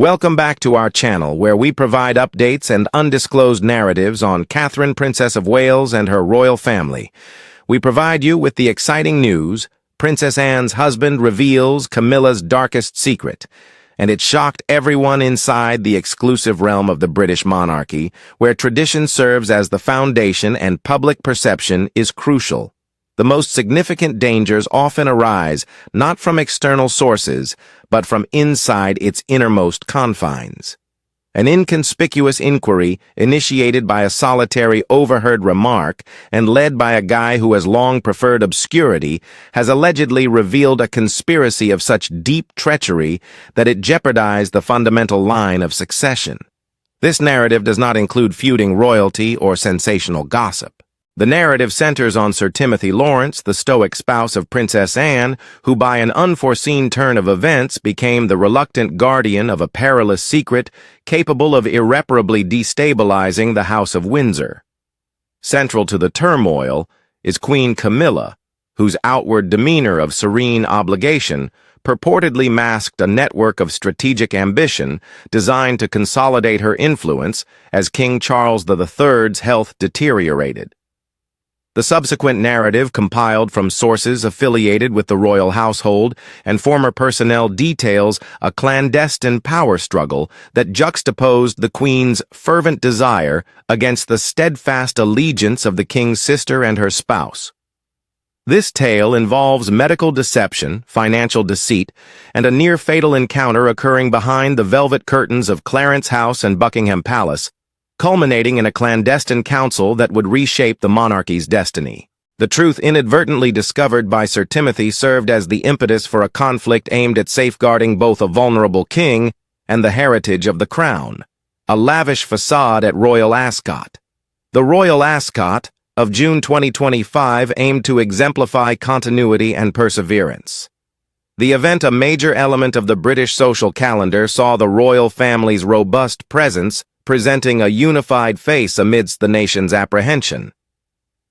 Welcome back to our channel, where we provide updates and undisclosed narratives on Catherine, Princess of Wales, and her royal family. We provide you with the exciting news: Princess Anne's husband reveals Camilla's darkest secret, and it shocked everyone inside the exclusive realm of the British monarchy, where tradition serves as the foundation and public perception is crucial. The most significant dangers often arise not from external sources, but from inside its innermost confines. An inconspicuous inquiry, initiated by a solitary overheard remark and led by a guy who has long preferred obscurity, has allegedly revealed a conspiracy of such deep treachery that it jeopardized the fundamental line of succession. This narrative does not include feuding royalty or sensational gossip. The narrative centers on Sir Timothy Lawrence, the stoic spouse of Princess Anne, who by an unforeseen turn of events became the reluctant guardian of a perilous secret capable of irreparably destabilizing the House of Windsor. Central to the turmoil is Queen Camilla, whose outward demeanor of serene obligation purportedly masked a network of strategic ambition designed to consolidate her influence as King Charles III's health deteriorated. The subsequent narrative, compiled from sources affiliated with the royal household and former personnel, details a clandestine power struggle that juxtaposed the Queen's fervent desire against the steadfast allegiance of the King's sister and her spouse. This tale involves medical deception, financial deceit, and a near-fatal encounter occurring behind the velvet curtains of Clarence House and Buckingham Palace, culminating in a clandestine council that would reshape the monarchy's destiny. The truth inadvertently discovered by Sir Timothy served as the impetus for a conflict aimed at safeguarding both a vulnerable king and the heritage of the crown. A lavish facade at Royal Ascot. The Royal Ascot of June 2025 aimed to exemplify continuity and perseverance. The event, a major element of the British social calendar, saw the royal family's robust presence presenting a unified face amidst the nation's apprehension.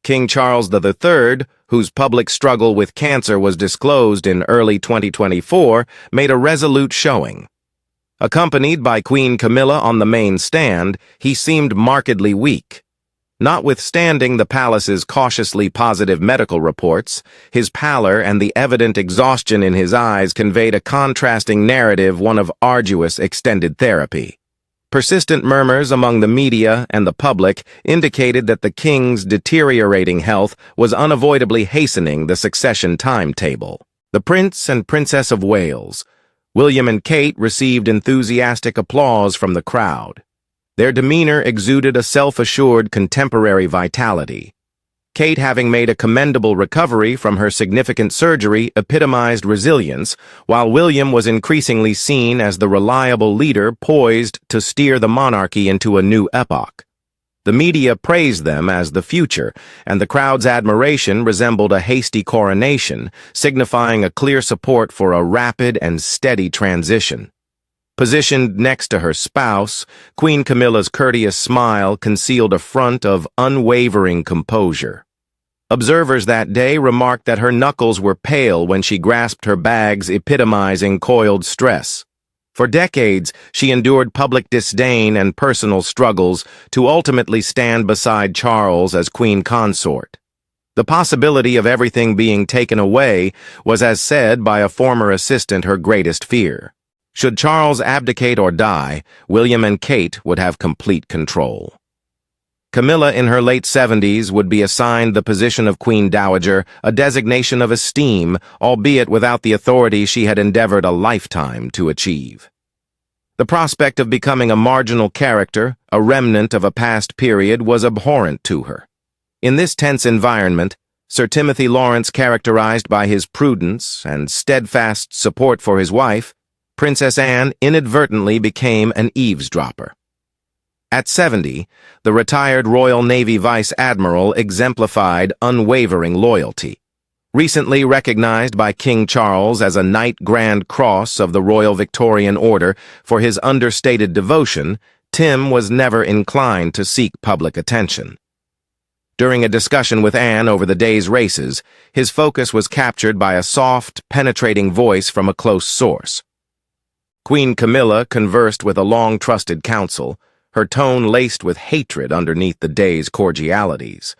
King Charles III, whose public struggle with cancer was disclosed in early 2024, made a resolute showing. Accompanied by Queen Camilla on the main stand, he seemed markedly weak. Notwithstanding the palace's cautiously positive medical reports, his pallor and the evident exhaustion in his eyes conveyed a contrasting narrative, one of arduous extended therapy. Persistent murmurs among the media and the public indicated that the king's deteriorating health was unavoidably hastening the succession timetable. The Prince and Princess of Wales, William and Kate, received enthusiastic applause from the crowd. Their demeanor exuded a self-assured contemporary vitality. Kate, having made a commendable recovery from her significant surgery, epitomized resilience, while William was increasingly seen as the reliable leader poised to steer the monarchy into a new epoch. The media praised them as the future, and the crowd's admiration resembled a hasty coronation, signifying a clear support for a rapid and steady transition. Positioned next to her spouse, Queen Camilla's courteous smile concealed a front of unwavering composure. Observers that day remarked that her knuckles were pale when she grasped her bags, epitomizing coiled stress. For decades, she endured public disdain and personal struggles to ultimately stand beside Charles as queen consort. The possibility of everything being taken away was, as said by a former assistant, her greatest fear. Should Charles abdicate or die, William and Kate would have complete control. Camilla, in her late 70s, would be assigned the position of Queen Dowager, a designation of esteem, albeit without the authority she had endeavored a lifetime to achieve. The prospect of becoming a marginal character, a remnant of a past period, was abhorrent to her. In this tense environment, Sir Timothy Lawrence, characterized by his prudence and steadfast support for his wife, Princess Anne, inadvertently became an eavesdropper. At 70, the retired Royal Navy Vice Admiral exemplified unwavering loyalty. Recently recognized by King Charles as a Knight Grand Cross of the Royal Victorian Order for his understated devotion, Tim was never inclined to seek public attention. During a discussion with Anne over the day's races, his focus was captured by a soft, penetrating voice from a close source. Queen Camilla conversed with a long-trusted council, her tone laced with hatred underneath the day's cordialities.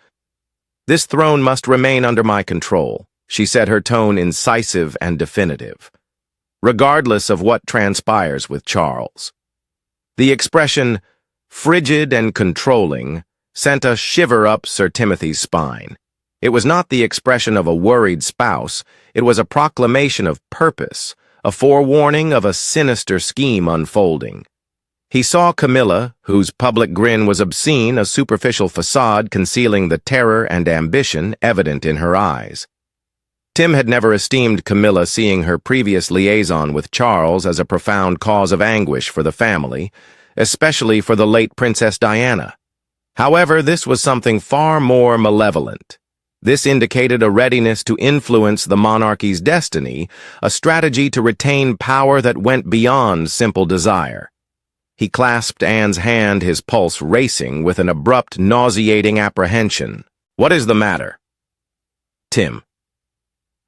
"This throne must remain under my control," she said, her tone incisive and definitive, regardless of what transpires with Charles. The expression, frigid and controlling, sent a shiver up Sir Timothy's spine. It was not the expression of a worried spouse, it was a proclamation of purpose, a forewarning of a sinister scheme unfolding. He saw Camilla, whose public grin was obscene, a superficial facade concealing the terror and ambition evident in her eyes. Tim had never esteemed Camilla, seeing her previous liaison with Charles as a profound cause of anguish for the family, especially for the late Princess Diana. However, this was something far more malevolent. This indicated a readiness to influence the monarchy's destiny, a strategy to retain power that went beyond simple desire. He clasped Anne's hand, his pulse racing with an abrupt, nauseating apprehension. "What is the matter?" "Tim."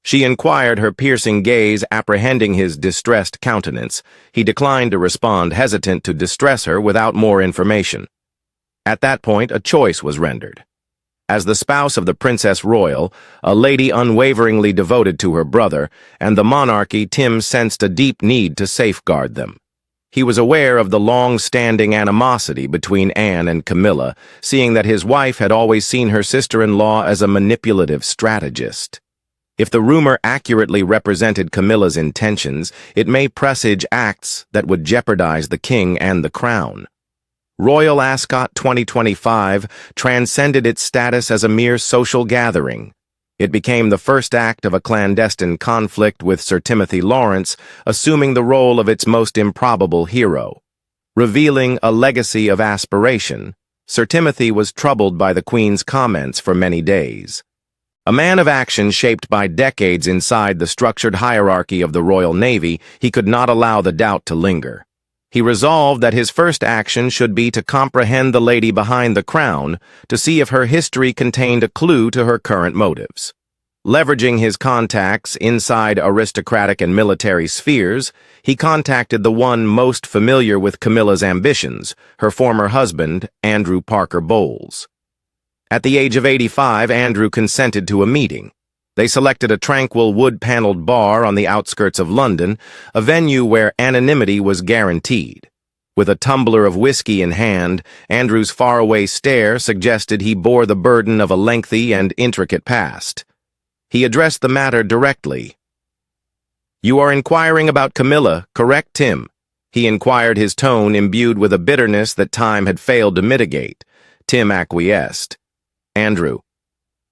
She inquired, her piercing gaze apprehending his distressed countenance. He declined to respond, hesitant to distress her without more information. At that point, a choice was rendered. As the spouse of the Princess Royal, a lady unwaveringly devoted to her brother, and the monarchy, Tim sensed a deep need to safeguard them. He was aware of the long-standing animosity between Anne and Camilla, seeing that his wife had always seen her sister-in-law as a manipulative strategist. If the rumor accurately represented Camilla's intentions, it may presage acts that would jeopardize the king and the crown. Royal Ascot 2025 transcended its status as a mere social gathering. It became the first act of a clandestine conflict with Sir Timothy Lawrence, assuming the role of its most improbable hero. Revealing a legacy of aspiration, Sir Timothy was troubled by the Queen's comments for many days. A man of action shaped by decades inside the structured hierarchy of the Royal Navy, he could not allow the doubt to linger. He resolved that his first action should be to comprehend the lady behind the crown, to see if her history contained a clue to her current motives. Leveraging his contacts inside aristocratic and military spheres, he contacted the one most familiar with Camilla's ambitions, her former husband, Andrew Parker Bowles. At the age of 85, Andrew consented to a meeting. They selected a tranquil wood-paneled bar on the outskirts of London, a venue where anonymity was guaranteed. With a tumbler of whiskey in hand, Andrew's faraway stare suggested he bore the burden of a lengthy and intricate past. He addressed the matter directly. "You are inquiring about Camilla, correct, Tim?" He inquired, his tone imbued with a bitterness that time had failed to mitigate. Tim acquiesced. "Andrew,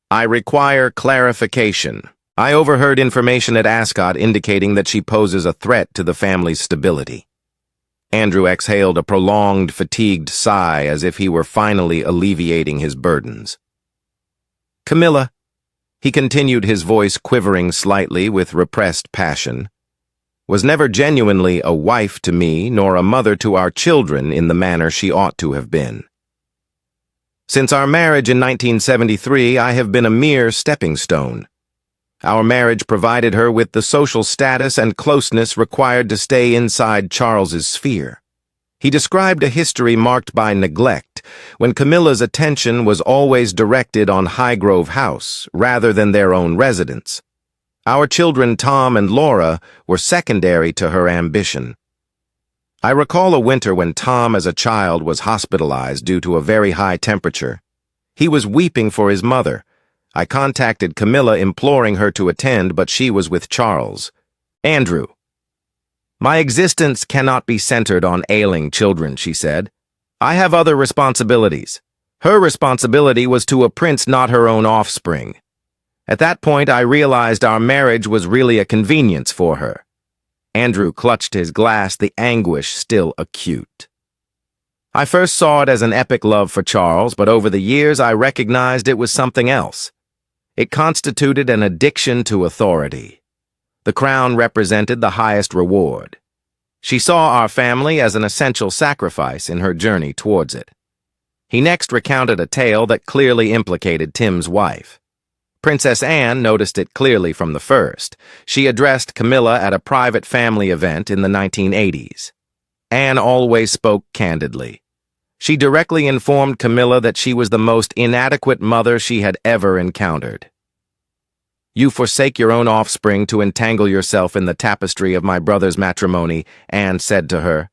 I require clarification. I overheard information at Ascot indicating that she poses a threat to the family's stability." Andrew exhaled a prolonged, fatigued sigh as if he were finally alleviating his burdens. "Camilla," he continued, his voice quivering slightly with repressed passion, "was never genuinely a wife to me nor a mother to our children in the manner she ought to have been. Since our marriage in 1973, I have been a mere stepping stone. Our marriage provided her with the social status and closeness required to stay inside Charles's sphere. He described a history marked by neglect, when Camilla's attention was always directed on Highgrove House rather than their own residence. Our children, Tom and Laura, were secondary to her ambition. I recall a winter when Tom, as a child, was hospitalized due to a very high temperature. He was weeping for his mother. I contacted Camilla, imploring her to attend, but she was with Charles. "Andrew, my existence cannot be centered on ailing children," she said. "I have other responsibilities." Her responsibility was to a prince, not her own offspring. At that point, I realized our marriage was really a convenience for her. Andrew clutched his glass, the anguish still acute. "I first saw it as an epic love for Charles, but over the years I recognized it was something else. It constituted an addiction to authority. The crown represented the highest reward. She saw our family as an essential sacrifice in her journey towards it." He next recounted a tale that clearly implicated Tim's wife. Princess Anne noticed it clearly from the first. She addressed Camilla at a private family event in the 1980s. Anne always spoke candidly. She directly informed Camilla that she was the most inadequate mother she had ever encountered. "You forsake your own offspring to entangle yourself in the tapestry of my brother's matrimony," Anne said to her.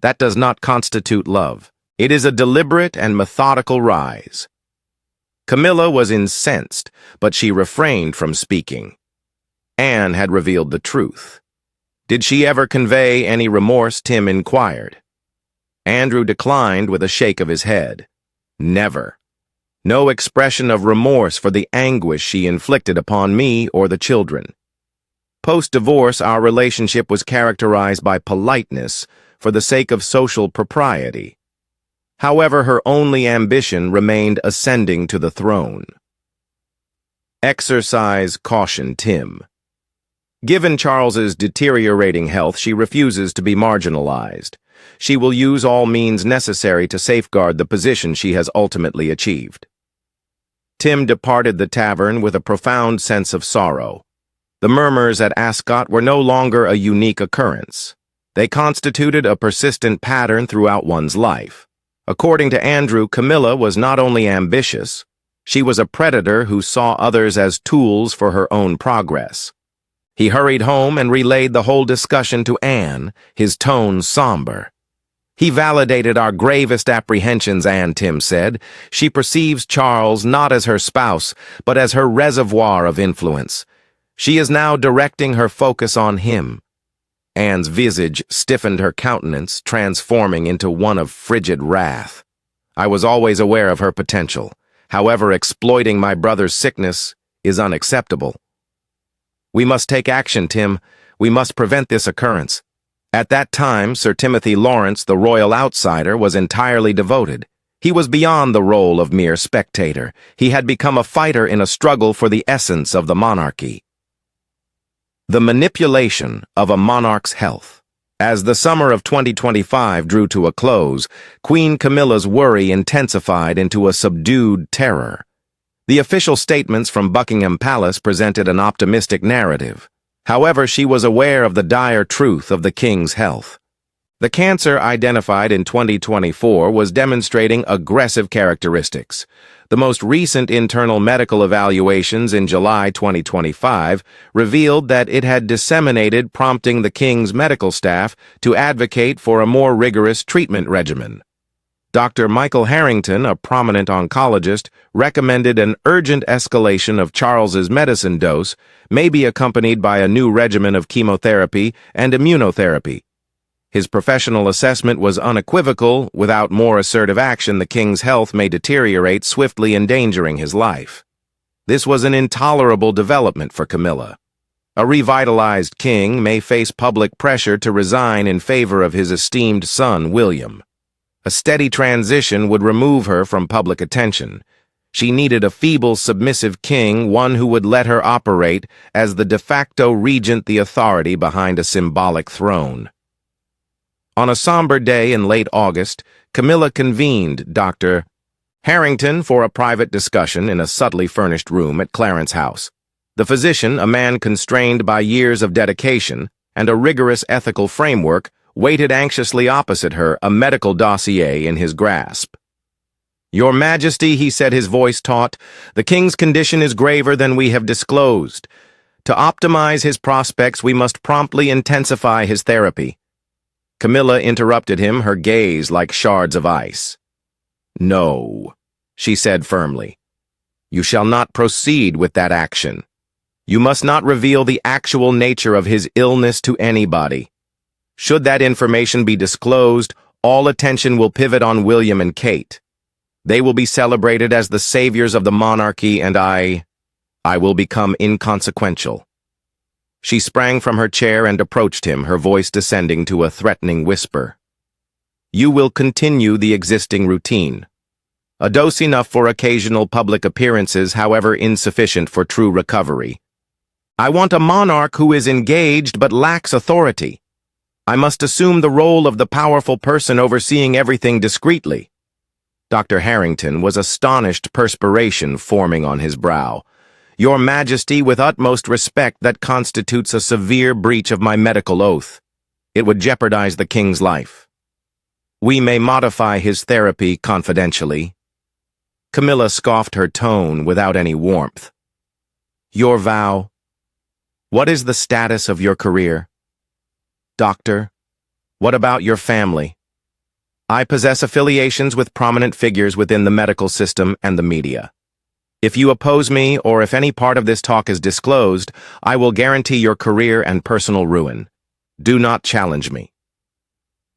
"That does not constitute love. It is a deliberate and methodical rise." Camilla was incensed, but she refrained from speaking. Anne had revealed the truth. "Did she ever convey any remorse?" Tim inquired. Andrew declined with a shake of his head. "Never. No expression of remorse for the anguish she inflicted upon me or the children. Post-divorce, our relationship was characterized by politeness for the sake of social propriety. However, her only ambition remained ascending to the throne." Exercise caution, Tim. Given Charles's deteriorating health, she refuses to be marginalized. She will use all means necessary to safeguard the position she has ultimately achieved. Tim departed the tavern with a profound sense of sorrow. The murmurs at Ascot were no longer a unique occurrence. They constituted a persistent pattern throughout one's life. According to Andrew, Camilla was not only ambitious, she was a predator who saw others as tools for her own progress. He hurried home and relayed the whole discussion to Anne, his tone somber. "He validated our gravest apprehensions," Anne, Tim said. "She perceives Charles not as her spouse, but as her reservoir of influence. She is now directing her focus on him." Anne's visage stiffened, her countenance transforming into one of frigid wrath. "I was always aware of her potential. However, exploiting my brother's sickness is unacceptable. We must take action, Tim. We must prevent this occurrence." At that time, Sir Timothy Lawrence, the royal outsider, was entirely devoted. He was beyond the role of mere spectator. He had become a fighter in a struggle for the essence of the monarchy. The manipulation of a monarch's health. As the summer of 2025 drew to a close, Queen Camilla's worry intensified into a subdued terror. The official statements from Buckingham Palace presented an optimistic narrative. However, she was aware of the dire truth of the king's health. The cancer identified in 2024 was demonstrating aggressive characteristics. The most recent internal medical evaluations in July 2025 revealed that it had disseminated, prompting the king's medical staff to advocate for a more rigorous treatment regimen. Dr. Michael Harrington, a prominent oncologist, recommended an urgent escalation of Charles's medicine dose, may be accompanied by a new regimen of chemotherapy and immunotherapy. His professional assessment was unequivocal: without more assertive action, the king's health may deteriorate, swiftly endangering his life. This was an intolerable development for Camilla. A revitalized king may face public pressure to resign in favor of his esteemed son, William. A steady transition would remove her from public attention. She needed a feeble, submissive king, one who would let her operate as the de facto regent, the authority behind a symbolic throne. On a somber day in late August, Camilla convened Dr. Harrington for a private discussion in a subtly furnished room at Clarence House. The physician, a man constrained by years of dedication and a rigorous ethical framework, waited anxiously opposite her, a medical dossier in his grasp. "Your Majesty," he said, his voice taut, "the king's condition is graver than we have disclosed. To optimize his prospects, we must promptly intensify his therapy." Camilla interrupted him, her gaze like shards of ice. "No," she said firmly. "You shall not proceed with that action. You must not reveal the actual nature of his illness to anybody. Should that information be disclosed, all attention will pivot on William and Kate. They will be celebrated as the saviors of the monarchy, and I will become inconsequential." She sprang from her chair and approached him, her voice descending to a threatening whisper. "You will continue the existing routine. A dose enough for occasional public appearances, however insufficient for true recovery. I want a monarch who is engaged but lacks authority. I must assume the role of the powerful person overseeing everything discreetly." Dr. Harrington was astonished, perspiration forming on his brow. Your Majesty, with utmost respect, that constitutes a severe breach of my medical oath. It would jeopardize the king's life. We may modify his therapy confidentially." Camilla scoffed her tone without any warmth. "Your vow? What is the status of your career? Doctor, what about your family? I possess affiliations with prominent figures within the medical system and the media. If you oppose me, or if any part of this talk is disclosed, I will guarantee your career and personal ruin. Do not challenge me."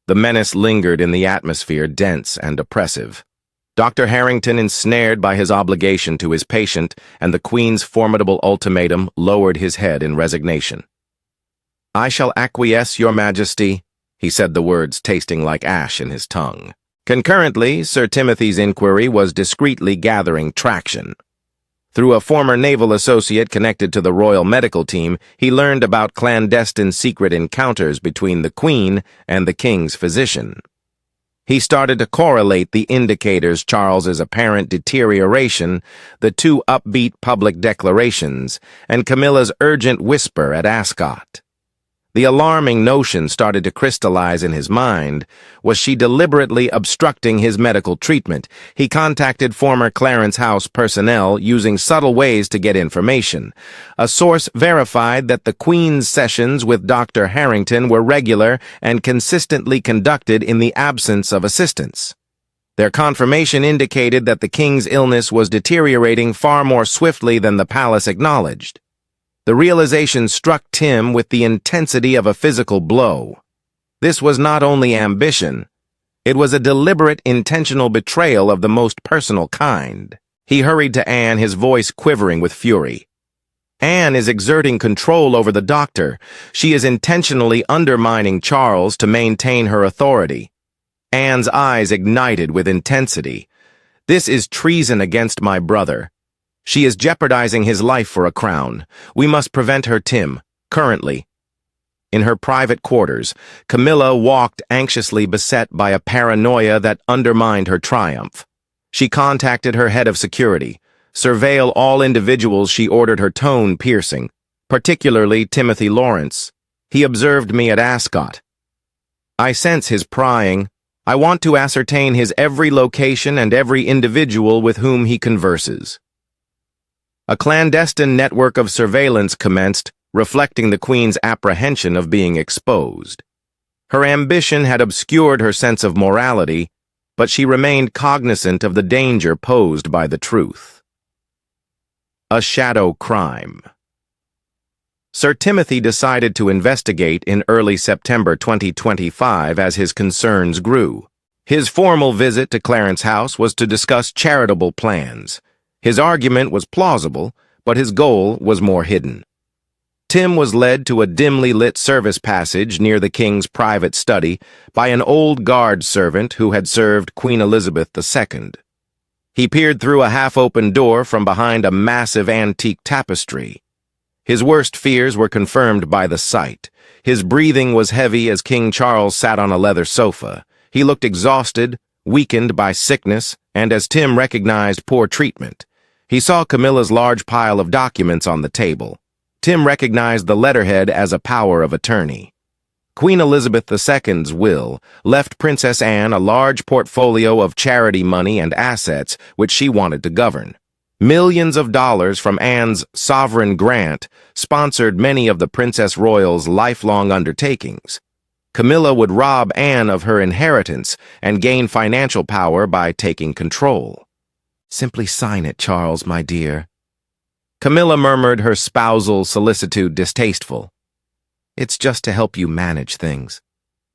The menace lingered in the atmosphere, dense and oppressive. Dr. Harrington, ensnared by his obligation to his patient and the Queen's formidable ultimatum, lowered his head in resignation. "I shall acquiesce, Your Majesty," he said, the words tasting like ash in his tongue. Concurrently, Sir Timothy's inquiry was discreetly gathering traction. Through a former naval associate connected to the Royal Medical Team, he learned about clandestine secret encounters between the Queen and the King's physician. He started to correlate the indicators: Charles's apparent deterioration, the two upbeat public declarations, and Camilla's urgent whisper at Ascot. The alarming notion started to crystallize in his mind. Was she deliberately obstructing his medical treatment? He contacted former Clarence House personnel using subtle ways to get information. A source verified that the Queen's sessions with Dr. Harrington were regular and consistently conducted in the absence of assistance. Their confirmation indicated that the King's illness was deteriorating far more swiftly than the palace acknowledged. The realization struck Tim with the intensity of a physical blow. This was not only ambition, it was a deliberate, intentional betrayal of the most personal kind. He hurried to Anne, his voice quivering with fury. "Anne is exerting control over the doctor. She is intentionally undermining Charles to maintain her authority." Anne's eyes ignited with intensity. "This is treason against my brother. She is jeopardizing his life for a crown. We must prevent her, Tim, currently." In her private quarters, Camilla walked anxiously, beset by a paranoia that undermined her triumph. She contacted her head of security. "Surveil all individuals," she ordered, her tone piercing, "particularly Timothy Lawrence. He observed me at Ascot. I sense his prying. I want to ascertain his every location and every individual with whom he converses." A clandestine network of surveillance commenced, reflecting the Queen's apprehension of being exposed. Her ambition had obscured her sense of morality, but she remained cognizant of the danger posed by the truth. A shadow crime. Sir Timothy decided to investigate in early September 2025 as his concerns grew. His formal visit to Clarence House was to discuss charitable plans. His argument was plausible, but his goal was more hidden. Tim was led to a dimly lit service passage near the King's private study by an old guard servant who had served Queen Elizabeth II. He peered through a half-open door from behind a massive antique tapestry. His worst fears were confirmed by the sight. His breathing was heavy as King Charles sat on a leather sofa. He looked exhausted, weakened by sickness, and as Tim recognized poor treatment. He saw Camilla's large pile of documents on the table. Tim recognized the letterhead as a power of attorney. Queen Elizabeth II's will left Princess Anne a large portfolio of charity money and assets which she wanted to govern. Millions of dollars from Anne's sovereign grant sponsored many of the Princess Royal's lifelong undertakings. Camilla would rob Anne of her inheritance and gain financial power by taking control. "Simply sign it, Charles, my dear." Camilla murmured, her spousal solicitude distasteful. "It's just to help you manage things.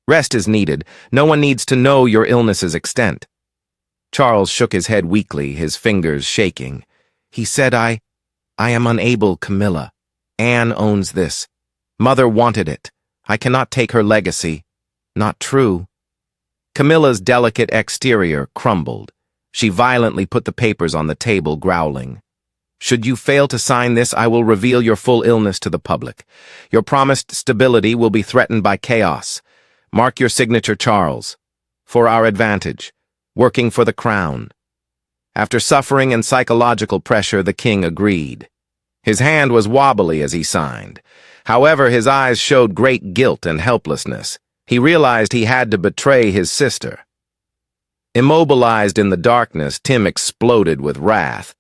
Rest is needed. No one needs to know your illness's extent." Charles shook his head weakly, his fingers shaking. He said, I am unable, Camilla. Anne owns this. Mother wanted it. I cannot take her legacy." "Not true." Camilla's delicate exterior crumbled. She violently put the papers on the table, growling. "Should you fail to sign this, I will reveal your full illness to the public. Your promised stability will be threatened by chaos. Mark your signature, Charles. For our advantage. Working for the crown." After suffering and psychological pressure, the king agreed. His hand was wobbly as he signed. However, his eyes showed great guilt and helplessness. He realized he had to betray his sister. Immobilized in the darkness, Tim exploded with wrath.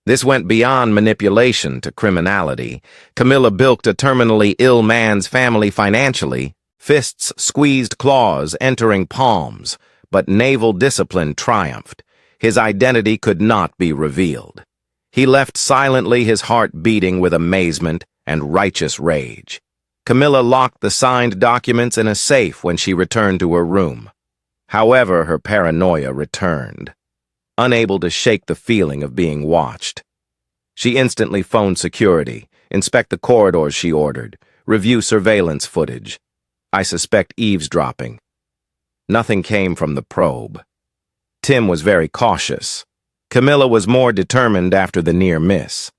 This went beyond manipulation to criminality. Camilla bilked a terminally ill man's family financially, fists squeezed claws entering palms, but naval discipline triumphed. His identity could not be revealed. He left silently, his heart beating with amazement and righteous rage. Camilla locked the signed documents in a safe when she returned to her room. However, her paranoia returned. Unable to shake the feeling of being watched, she instantly phoned security, inspect the corridors she ordered, review surveillance footage. I suspect eavesdropping. Nothing came from the probe. Tim was very cautious. Camilla was more determined after the near miss.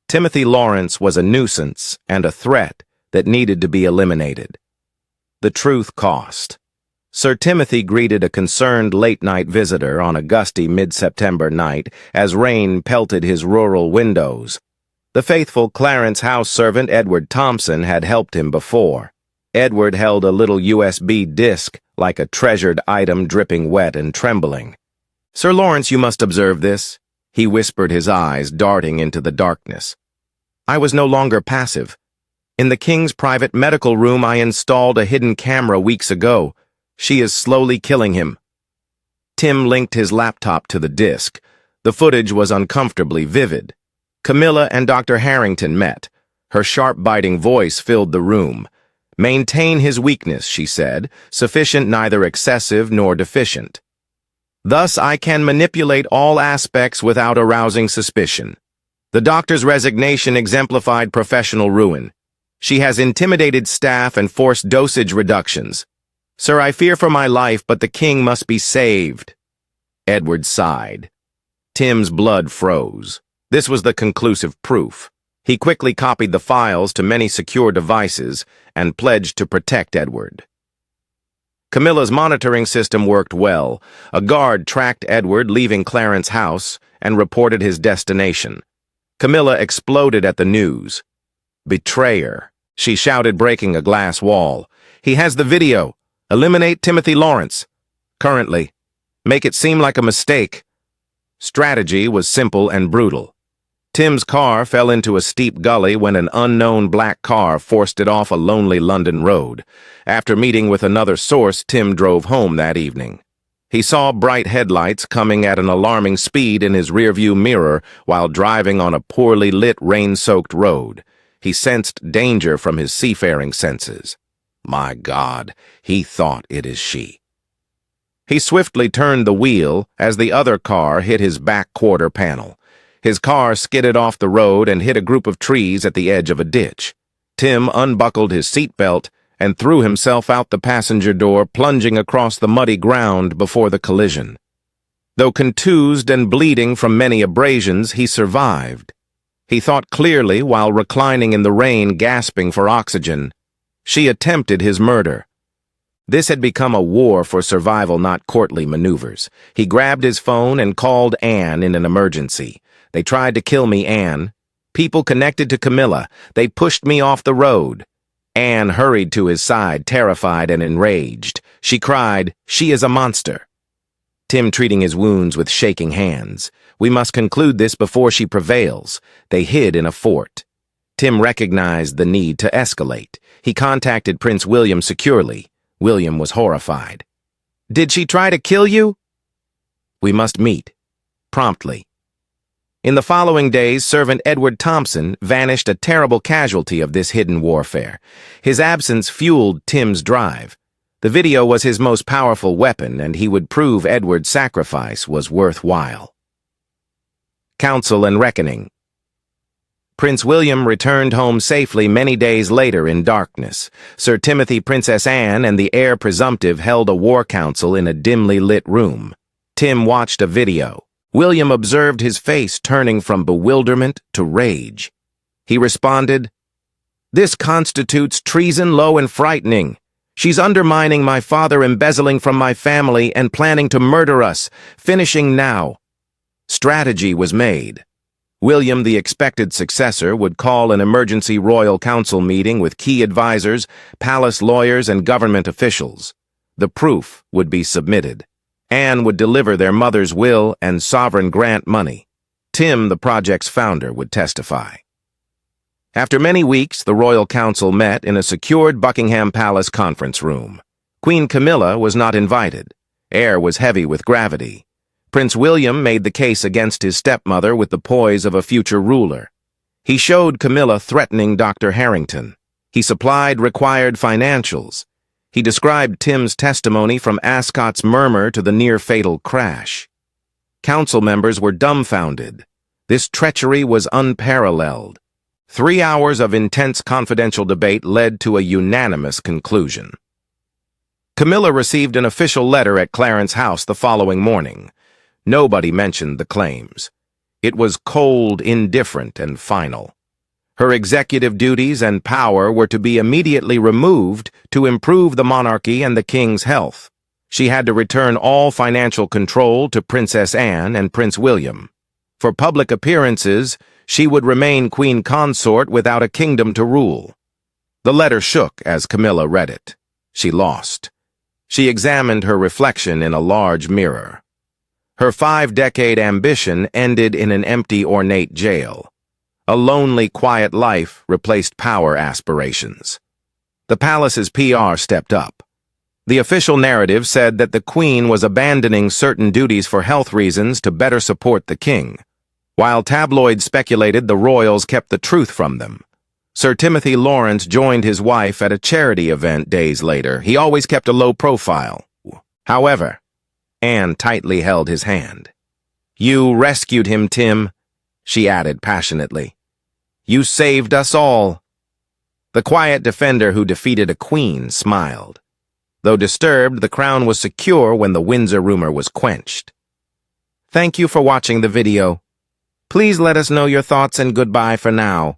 Timothy Lawrence was a nuisance and a threat that needed to be eliminated. The truth cost. Sir Timothy greeted a concerned late-night visitor on a gusty mid-September night as rain pelted his rural windows. The faithful Clarence house servant Edward Thompson had helped him before. Edward held a little USB disk like a treasured item dripping wet and trembling. "Sir Lawrence, you must observe this," he whispered, his eyes darting into the darkness. "I was no longer passive. In the king's private medical room I installed a hidden camera weeks ago. She is slowly killing him." Tim linked his laptop to the disk. The footage was uncomfortably vivid. Camilla and Dr. Harrington met. Her sharp, biting voice filled the room. "Maintain his weakness," she said, "sufficient, neither excessive nor deficient. Thus I can manipulate all aspects without arousing suspicion." The doctor's resignation exemplified professional ruin. "She has intimidated staff and forced dosage reductions. Sir, I fear for my life, but the king must be saved." Edward sighed. Tim's blood froze. This was the conclusive proof. He quickly copied the files to many secure devices and pledged to protect Edward. Camilla's monitoring system worked well. A guard tracked Edward leaving Clarence's house and reported his destination. Camilla exploded at the news. "Betrayer," she shouted, breaking a glass wall. "He has the video. Eliminate Timothy Lawrence. Currently. Make it seem like a mistake." Strategy was simple and brutal. Tim's car fell into a steep gully when an unknown black car forced it off a lonely London road. After meeting with another source, Tim drove home that evening. He saw bright headlights coming at an alarming speed in his rearview mirror while driving on a poorly lit, rain-soaked road. He sensed danger from his seafaring senses. My God, he thought, it is she. He swiftly turned the wheel as the other car hit his back quarter panel. His car skidded off the road and hit a group of trees at the edge of a ditch. Tim unbuckled his seatbelt and threw himself out the passenger door, plunging across the muddy ground before the collision. Though contused and bleeding from many abrasions, he survived. He thought clearly while reclining in the rain, gasping for oxygen. She attempted his murder. This had become a war for survival, not courtly maneuvers. He grabbed his phone and called Anne in an emergency. "They tried to kill me, Anne. People connected to Camilla. They pushed me off the road." Anne hurried to his side, terrified and enraged. She cried, "She is a monster." Tim treating his wounds with shaking hands. "We must conclude this before she prevails." They hid in a fort. Tim recognized the need to escalate. He contacted Prince William securely. William was horrified. "Did she try to kill you?" "We must meet. Promptly." In the following days, servant Edward Thompson vanished, a terrible casualty of this hidden warfare. His absence fueled Tim's drive. The video was his most powerful weapon, and he would prove Edward's sacrifice was worthwhile. Counsel and reckoning. Prince William returned home safely many days later in darkness. Sir Timothy, Princess Anne, and the heir presumptive held a war council in a dimly lit room. Tim watched a video. William observed his face turning from bewilderment to rage. He responded, "This constitutes treason low and frightening. She's undermining my father, embezzling from my family, and planning to murder us, finishing now." Strategy was made. William, the expected successor, would call an emergency royal council meeting with key advisors, palace lawyers, and government officials. The proof would be submitted. Anne would deliver their mother's will and sovereign grant money. Tim, the project's founder, would testify. After many weeks, the royal council met in a secured Buckingham Palace conference room. Queen Camilla was not invited. Air was heavy with gravity. Prince William made the case against his stepmother with the poise of a future ruler. He showed Camilla threatening Dr. Harrington. He supplied required financials. He described Tim's testimony from Ascot's murmur to the near-fatal crash. Council members were dumbfounded. This treachery was unparalleled. 3 hours of intense confidential debate led to a unanimous conclusion. Camilla received an official letter at Clarence House the following morning. Nobody mentioned the claims. It was cold, indifferent, and final. Her executive duties and power were to be immediately removed to improve the monarchy and the king's health. She had to return all financial control to Princess Anne and Prince William. For public appearances, she would remain queen consort without a kingdom to rule. The letter shook as Camilla read it. She lost. She examined her reflection in a large mirror. Her 5-decade ambition ended in an empty, ornate jail. A lonely, quiet life replaced power aspirations. The palace's PR stepped up. The official narrative said that the Queen was abandoning certain duties for health reasons to better support the king, while tabloids speculated the royals kept the truth from them. Sir Timothy Lawrence joined his wife at a charity event days later. He always kept a low profile. However, Anne tightly held his hand. "You rescued him, Tim," she added passionately. "You saved us all." The quiet defender who defeated a queen smiled. Though disturbed, the crown was secure when the Windsor rumor was quenched. Thank you for watching the video. Please let us know your thoughts and goodbye for now.